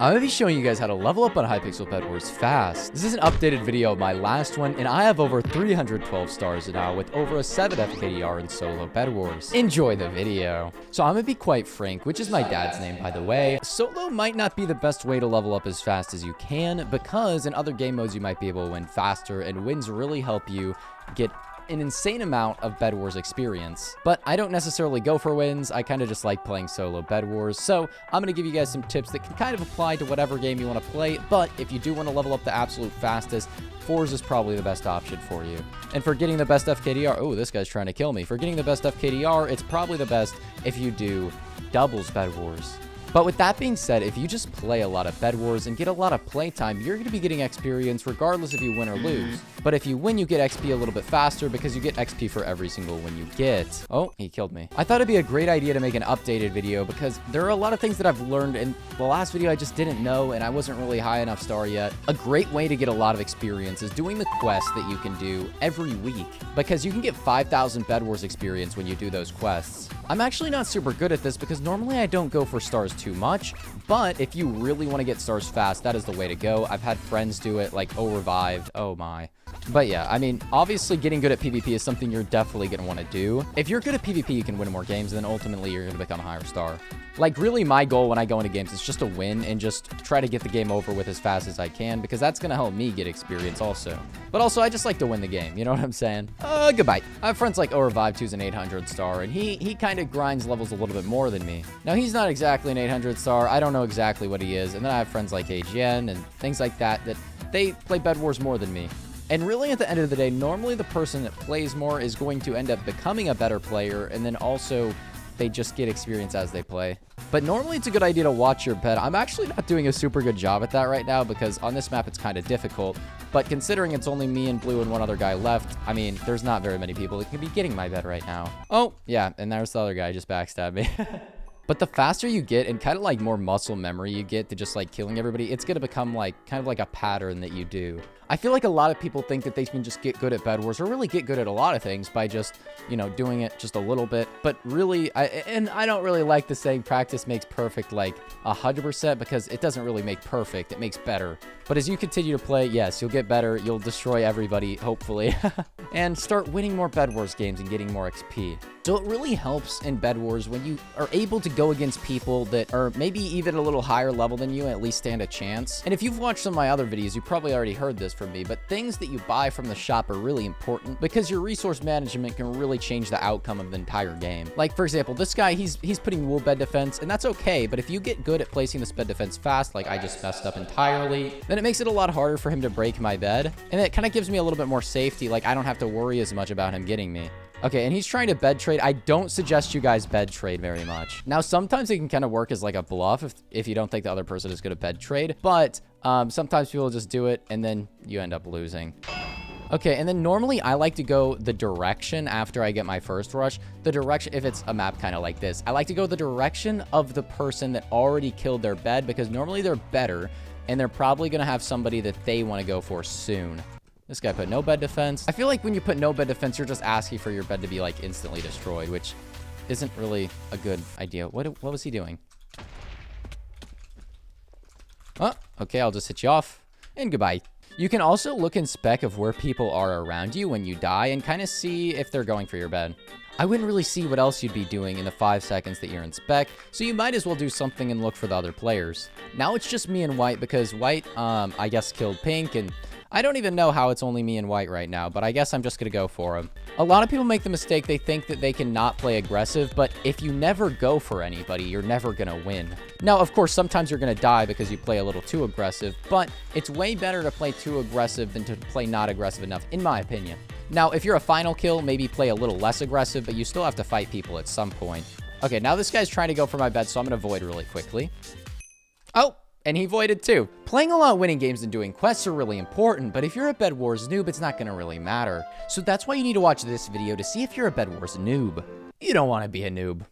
I'm going to be showing you guys how to level up on Hypixel Bedwars fast. This is an updated video of my last one, and I have over 312 stars now with over a 7 FKDR in solo Bedwars. Enjoy the video. So I'm going to be quite frank, which is my dad's name, by the way. Solo might not be the best way to level up as fast as you can, because in other game modes you might be able to win faster, and wins really help you get an insane amount of Bedwars experience. But I don't necessarily go for wins. I kind of just like playing solo Bedwars. So I'm going to give you guys some tips that can kind of apply to whatever game you want to play. But if you do want to level up the absolute fastest, Forza is probably the best option for you. And for getting the best FKDR, oh, this guy's trying to kill me. For getting the best FKDR, it's probably the best if you do doubles Bedwars. But with that being said, if you just play a lot of Bedwars and get a lot of playtime, you're going to be getting experience regardless if you win or lose. But if you win, you get XP a little bit faster because you get XP for every single win you get. Oh, he killed me. I thought it'd be a great idea to make an updated video because there are a lot of things that I've learned in the last video I just didn't know, and I wasn't really high enough star yet. A great way to get a lot of experience is doing the quests that you can do every week, because you can get 5,000 Bedwars experience when you do those quests. I'm actually not super good at this because normally I don't go for stars too much, but if you really want to get stars fast, that is the way to go. I've had friends do it, like Revived. Oh my. But yeah, I mean, obviously getting good at PvP is something you're definitely going to want to do. If you're good at PvP, you can win more games, and then ultimately you're going to become a higher star. Like, really, my goal when I go into games is just to win and just try to get the game over with as fast as I can, because that's going to help me get experience also. But also, I just like to win the game, you know what I'm saying? Goodbye. I have friends like Revive, who's an 800 star, and he kind of grinds levels a little bit more than me. Now, he's not exactly an 800 star. I don't know exactly what he is. And then I have friends like AGN and things like that they play Bedwars more than me. And really, at the end of the day, normally the person that plays more is going to end up becoming a better player, and then also they just get experience as they play. But normally it's a good idea to watch your bed. I'm actually not doing a super good job at that right now because on this map it's kind of difficult. But considering it's only me and Blue and one other guy left, I mean, there's not very many people that can be getting my bed right now. Oh, yeah, and there's the other guy just backstabbed me. But the faster you get and kind of like more muscle memory you get to just like killing everybody, it's going to become like kind of like a pattern that you do. I feel like a lot of people think that they can just get good at Bedwars or really get good at a lot of things by just, you know, doing it just a little bit. But really, I don't really like the saying practice makes perfect like 100% because it doesn't really make perfect. It makes better. But as you continue to play, yes, you'll get better. You'll destroy everybody, hopefully, and start winning more Bedwars games and getting more XP. So it really helps in Bedwars when you are able to go against people that are maybe even a little higher level than you and at least stand a chance. And if you've watched some of my other videos, you probably already heard this from me, but things that you buy from the shop are really important because your resource management can really change the outcome of the entire game. Like, for example, this guy, he's putting wool bed defense, and that's okay, but if you get good at placing this bed defense fast, like I just messed up entirely, then it makes it a lot harder for him to break my bed, and it kind of gives me a little bit more safety. Like, I don't have to worry as much about him getting me. Okay, and he's trying to bed trade. I don't suggest you guys bed trade very much. Now, sometimes it can kind of work as like a bluff if you don't think the other person is going to bed trade, but sometimes people just do it, and then you end up losing. Okay, and then normally I like to go the direction after I get my first rush. The direction, if it's a map kind of like this, I like to go the direction of the person that already killed their bed because normally they're better, and they're probably going to have somebody that they want to go for soon. This guy put no bed defense. I feel like when you put no bed defense, you're just asking for your bed to be like instantly destroyed, which isn't really a good idea. What was he doing? Oh, okay, I'll just hit you off, and goodbye. You can also look in spec of where people are around you when you die and kind of see if they're going for your bed. I wouldn't really see what else you'd be doing in the 5 seconds that you're in spec, so you might as well do something and look for the other players. Now it's just me and White because White, I guess, killed Pink, and I don't even know how it's only me and White right now, but I guess I'm just going to go for him. A lot of people make the mistake they think that they can not play aggressive, but if you never go for anybody, you're never going to win. Now, of course, sometimes you're going to die because you play a little too aggressive, but it's way better to play too aggressive than to play not aggressive enough, in my opinion. Now, if you're a final kill, maybe play a little less aggressive, but you still have to fight people at some point. Okay, now this guy's trying to go for my bed, so I'm going to void really quickly. Oh! And he voided too. Playing a lot of winning games and doing quests are really important, but if you're a Bedwars noob, it's not going to really matter. So that's why you need to watch this video to see if you're a Bedwars noob. You don't want to be a noob.